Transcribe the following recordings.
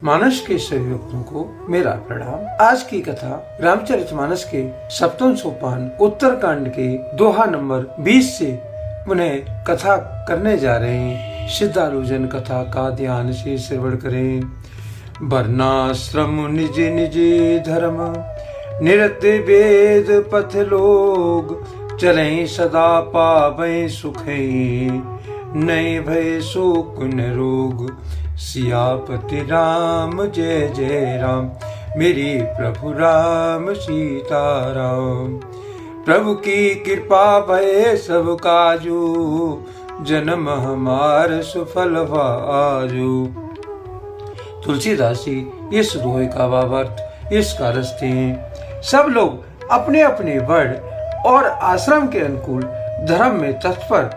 मानस के सभी भक्तों को मेरा प्रणाम। आज की कथा रामचरितमानस के सप्तम सोपान उत्तरकांड के दोहा नंबर 20 से उन्हें कथा करने जा रहे हैं। सिद्धारूजन कथा का ध्यान से श्रवण करें। वर्णाश्रम निज निज धर्म निरत वेद पथ लोग, चलें सदा पावें सुखें नए भय शोक न रोग। सियापति राम जय जय राम, मेरे प्रभु राम सीताराम। प्रभु की कृपा भय सब काजू, जन्म हमार सुफल आजू। तुलसीदास जी इस दोहे का भावार्थ इस कारस्ते हैं। सब लोग अपने अपने वर्ण और आश्रम के अनुकूल धर्म में तत्पर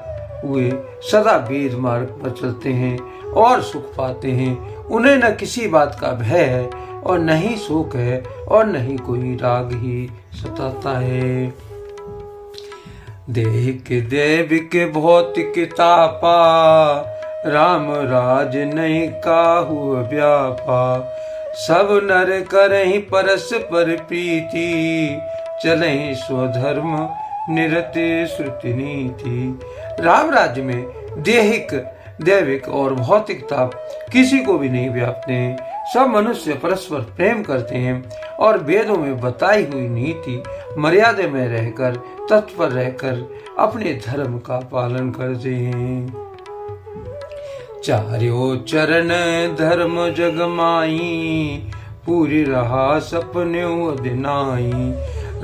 हुए सदा वेद मार्ग पर चलते हैं और सुख पाते हैं। उन्हें न किसी बात का भय है और न ही शोक है और न ही कोई राग ही सताता है। देहिक दैविक भौतिक तापा, राम राज नहीं काहू व्यापा। सब नर करहि परस्पर प्रीति, चलहि स्वधर्म निरत श्रुति नीति। राम राज्य में देहिक दैविक और भौतिक ताप किसी को भी नहीं व्यापते हैं। सब मनुष्य परस्पर प्रेम करते हैं और वेदों में बताई हुई नीति मर्यादा में रहकर तत्पर रहकर अपने धर्म का पालन करते हैं। चार्यो चरण धर्म जग माई, पूरी रहा सपने दिनाई।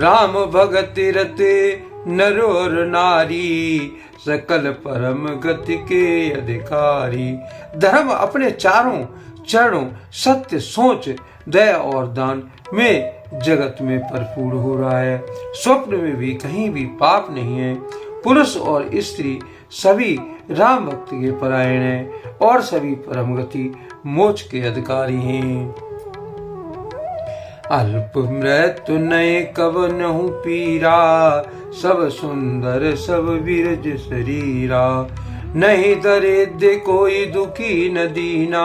राम भगत रते नर और नारी, सकल परम गति के अधिकारी। धर्म अपने चारों चरणों सत्य सोच दया और दान में जगत में भरपूर हो रहा है। स्वप्न में भी कहीं भी पाप नहीं है। पुरुष और स्त्री सभी राम भक्ति के परायण हैं और सभी परम गति मोक्ष के अधिकारी हैं। अल्प मृत्यु नये कवनहु पीरा, सब सुंदर सब विरज शरीरा। नहीं दरिद्र कोई दुखी न दीना,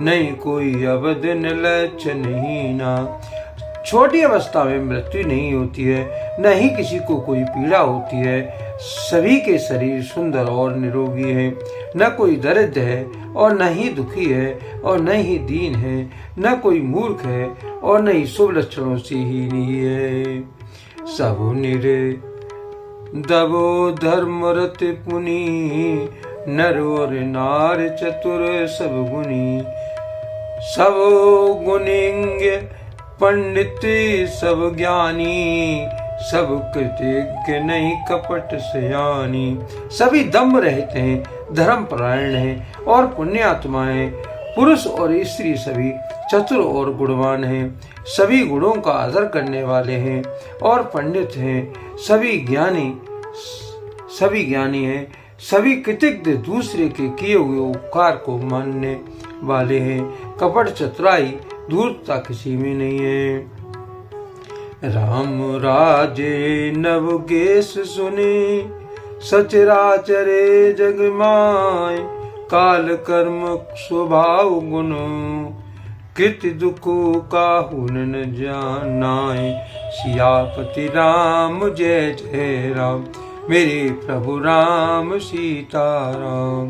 नहीं कोई अवध न लक्षण हीना। छोटी अवस्था में मृत्यु नहीं होती है, न ही किसी को कोई पीड़ा होती है। सभी के शरीर सुंदर और निरोगी है। न कोई दरिद्र है और न ही दुखी है और न ही दीन है। न कोई मूर्ख है और न ही शुभ लक्षणों से हीन ही है। सब निरे दबो धर्म रत पुनि, नर और नार चतुर सब गुनी। सब गुणिंग पंडित सब ज्ञानी, सब कृतज्ञ नहीं कपट सयानी। सभी दम्भ रहते हैं, धर्म परायण हैं और पुण्यात्मा हैं। पुरुष और स्त्री सभी चतुर और गुणवान हैं। सभी गुणों का आदर करने वाले हैं और पंडित हैं। सभी ज्ञानी हैं। सभी कृतज्ञ दूसरे के किए हुए उपकार को मानने वाले हैं। कपट चतुराई धूर्तता किसी में नहीं है। राम राजे नवगेश सुने, सचराचरे जग माय। काल कर्म स्वभाव गुण, कृत दुख काहू न जानाय। सियापति राम जय जय राम, मेरे प्रभु राम सीताराम।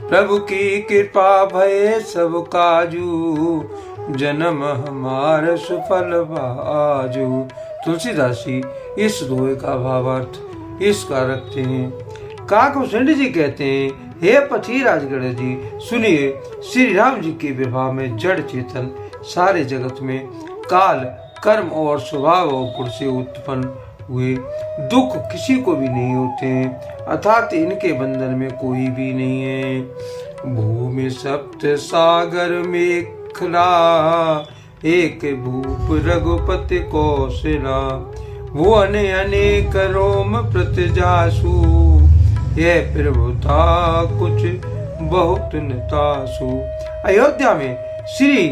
प्रभु की कृपा भय सब काजू, जन्म हमार सुफल आजू। तुलसीदास जी इस दोहे का भावार्थ इसका रखते हैं। काकभूषण जी कहते हैं, हे पति राजगढ़ जी सुनिए, श्री राम जी के विवाह में जड़ चेतन सारे जगत में काल कर्म और स्वभाव और गुण से उत्पन्न हुए दुख किसी को भी नहीं होते हैं, अर्थात इनके बंधन में कोई भी नहीं है। भूमि सप्त सागर में खला, एक भूप रघुपति कौशला। वो अनेक रोम प्रत्यजासु, यह प्रभुता कुछ बहुत नतासु। अयोध्या में श्री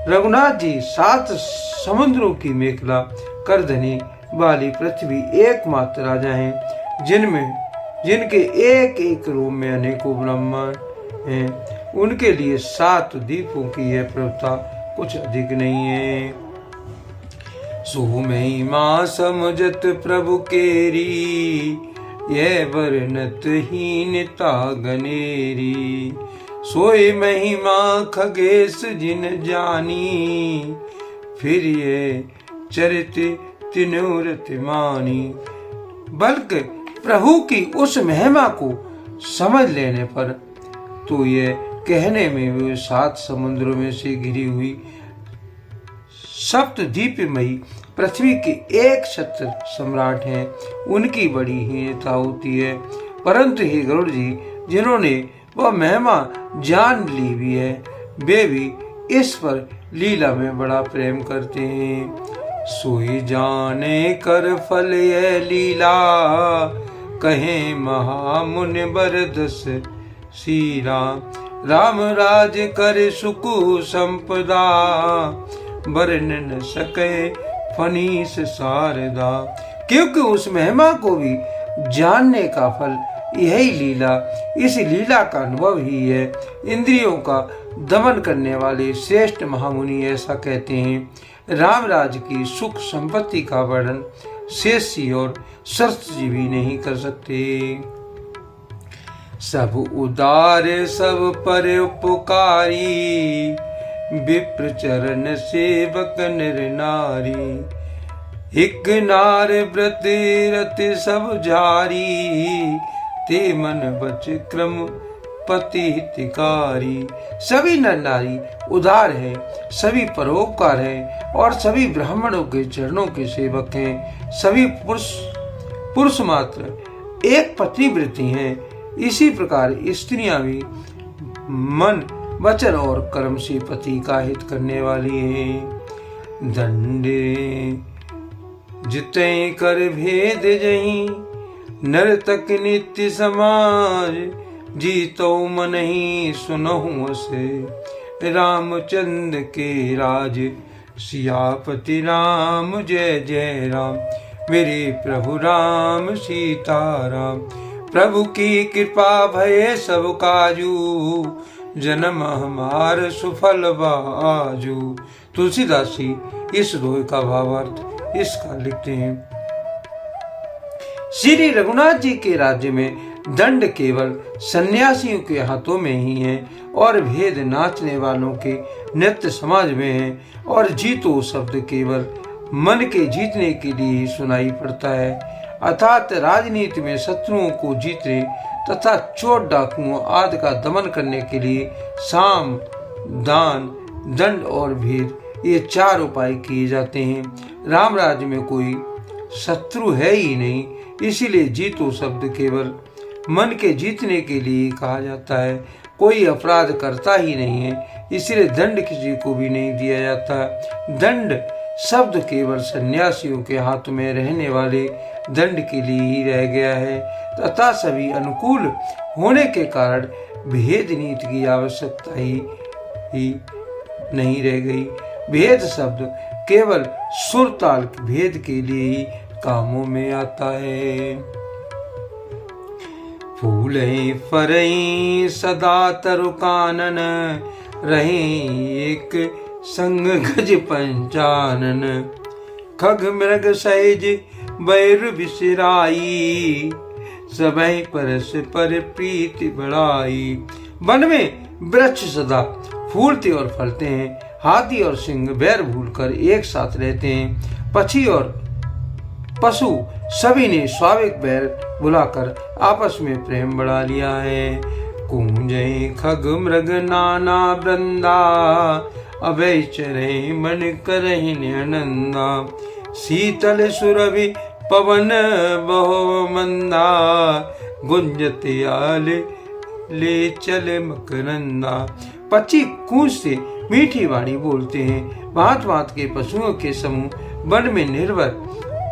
रघुनाथ जी 7 समुद्रों की मेखला करधनी वाली पृथ्वी एकमात्र राजा हैं, जिनके एक एक रूप में अनेकों ब्रह्मांड हैं। उनके लिए 7 दीपों की यह प्रभुता कुछ अधिक नहीं है। सो महिमा समझत प्रभु केरी, यह वर्णत हीनता गनेरी। सोई महिमा खगेश जिन जानी, फिर ये चरित तिनुरत मानी। बल्कि प्रभु की उस महिमा को समझ लेने पर तो ये कहने में वे 7 समुद्रों में से घिरी हुई सप्तद्वीपमयी पृथ्वी के एक छत्र सम्राट हैं, उनकी बड़ी हीनता होती है। परंतु हे गरुड़ जी, जिन्होंने वह महिमा जान ली भी है, वे भी इस पर लीला में बड़ा प्रेम करते हैं। सोई जाने कर फल यह लीला, कहे महामुनि बरदस सीरा। राम राज कर सुकु संपदा, वर्णन न सके फनीस शारदा। क्योंकि उस महिमा को भी जानने का फल यही लीला, इस लीला का अनुभव ही है। इंद्रियों का दमन करने वाले श्रेष्ठ महामुनि ऐसा कहते हैं। रामराज की सुख संपत्ति का वर्णन शेषी और शस्त्र जी भी नहीं कर सकते। सब उदार सब पर उपकारी, विप्र चरण सेवक नर नारी। एक नार व्रत रत सब जारी, ते मन बच क्रम पति हितकारी। सभी नर नारी उदार है, सभी परोपकार है और सभी ब्राह्मणों के चरणों के सेवक हैं। सभी पुरुष मात्र एक पत्नी वृत्ति हैं। इसी प्रकार स्त्रियां भी मन वचन और कर्म से पति का हित करने वाली हैं। दंडे जिते कर भेद जहीं, नर तक नित्य समाज। जीतो मन ही सुनहु से, रामचंद्र के राज। सियापति राम जय जय राम, मेरे प्रभु राम सीताराम। प्रभु की कृपा भये सब काजू, जन्म हमार सुफल बाजू। तुलसीदास जी इस दोहे का भावार्थ इसका लिखते हैं। श्री रघुनाथ जी के राज्य में दंड केवल सन्यासियों के हाथों में ही है और भेद नाचने वालों के नित्य समाज में है। और जीतो शब्द केवल मन के जीतने के लिए ही सुनाई पड़ता है, अर्थात राजनीति में शत्रुओं को जीतने तथा चोर डाकुओं आदि का दमन करने के लिए साम, दान, दंड और भेद ये 4 उपाय किए जाते हैं। राम राज्य में कोई शत्रु है ही नहीं, इसीलिए जीतो शब्द केवल मन के जीतने के लिए कहा जाता है। कोई अपराध करता ही नहीं है, इसलिए दंड किसी को भी नहीं दिया जाता। दंड शब्द केवल सन्यासियों के हाथ में रहने वाले दंड के लिए ही रह गया है तथा सभी अनुकूल होने के कारण भेद नीति की आवश्यकता ही नहीं रह गई। भेद शब्द केवल सुर ताल भेद के लिए ही कामों में आता है। फूले फरई सदा तरु कानन, रहे एक संग गज पंचानन। खग मृग सहज बैर बिसराई, सबहि परस पर प्रीति बढ़ाई। वन में वृक्ष सदा फूलते और फलते हैं, हाथी और सिंह बैर भूलकर एक साथ रहते हैं। पक्षी और पशु सभी ने स्वाभाविक बैर बुलाकर आपस में प्रेम बढ़ा लिया है। कूंजे खग मृग नाना वृंदा, अभय चरे मन करहि आनंदा। शीतल सुरभि पवन बहु मंदा, गुंजत आल ले चले मकरंदा। पक्षी कूंजते मीठी वाणी बोलते हैं। भांत भांत के पशुओं के समूह वन में निर्भर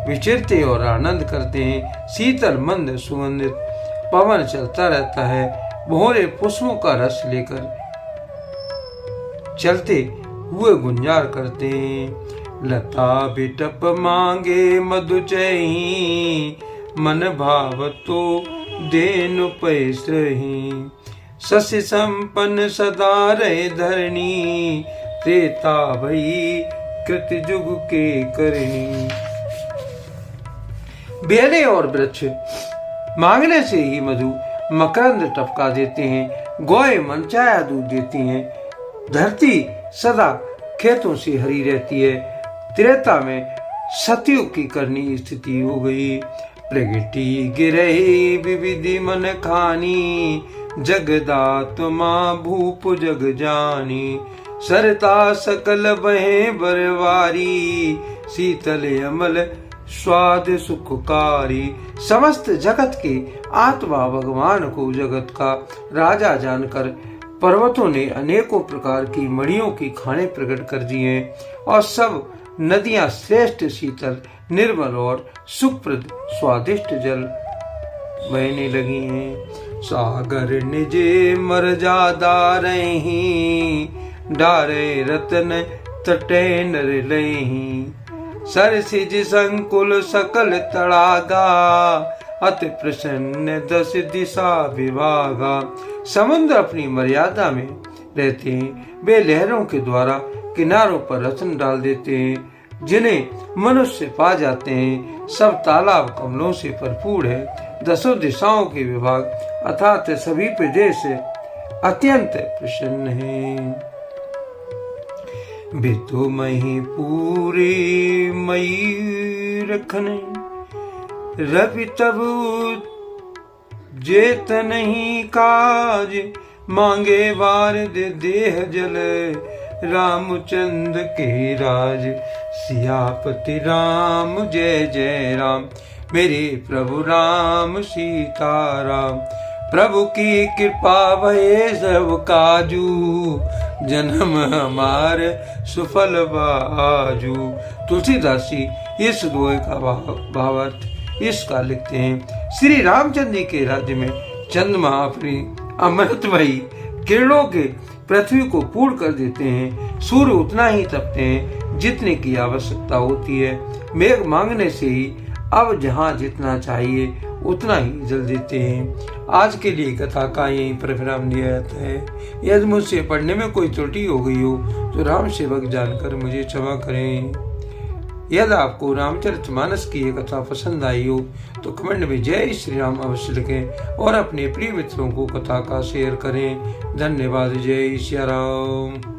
विचरते और आनंद करते हैं। शीतल मंद सुगंधित पवन चलता रहता है। भौरे पुष्पों का रस लेकर चलते हुए गुंजार करते हैं। लता बिटप मांगे मधु चही, मन भाव तो देनु पैसही। शशि संपन्न सदा रहे धरणी, त्रेता भई कृत जुग के करनी। बेले और वृक्ष मांगने से ही मधु मकरंद टपका देते हैं, गौएं मनचाहा दूध देती हैं, धरती सदा खेतों से हरी रहती है। त्रेता में सतयुग की करनी स्थिति हो गई। प्रगति गिरही विविधि मन खानी, जगदात्मा भूप जग जानी। सरता सकल बहे बरवारी, शीतल अमल स्वाद सुखकारी। समस्त जगत के आत्मा भगवान को जगत का राजा जानकर पर्वतों ने अनेकों प्रकार की मणियों की खाने प्रकट कर दिए और सब नदियां श्रेष्ठ शीतल निर्मल और सुखप्रद स्वादिष्ट जल बहने लगी हैं। सागर निजे मर्यादा रही, डारे रतन तटे नर लही। सरसिज संकुल सकल तड़ागा, अति प्रसन्न 10 दिशा विभागा। समुद्र अपनी मर्यादा में रहते हैं, वे लहरों के द्वारा किनारों पर रतन डाल देते हैं, जिन्हें मनुष्य पा जाते हैं। सब तालाब कमलों से भरपूर है, 10 दिशाओं के विभाग अर्थात सभी प्रदेश अत्यंत प्रसन्न है। बितु मही पूरे मई रखने, रवि तब जेत नहीं काज। मांगे वार दे देह जल, रामचंद्र के राज। सियापति राम जय जय राम, मेरे प्रभु राम सीताराम। प्रभु की कृपा भये सब काजू, जन्म हमार सुफल बाजू। तुलसीदास जी इस दोहे का भावार्थ इसका लिखते हैं। श्री रामचंद्र के राज्य में चंद्रमा अपनी अमृतमयी किरणों के पृथ्वी को पूर्ण कर देते हैं। सूर्य उतना ही तपते हैं जितने की आवश्यकता होती है। मेघ मांगने से ही अब जहाँ जितना चाहिए उतना ही जल देते हैं। आज के लिए कथा का यहीं पर विराम दिया जाता है। यदि मुझसे पढ़ने में कोई त्रुटि हो गई हो तो राम सेवक जानकर मुझे क्षमा करें। यदि आपको रामचरितमानस की ये कथा पसंद आई हो तो कमेंट में जय श्री राम अवश्य लिखें और अपने प्रिय मित्रों को कथा का शेयर करें। धन्यवाद। जय श्री राम।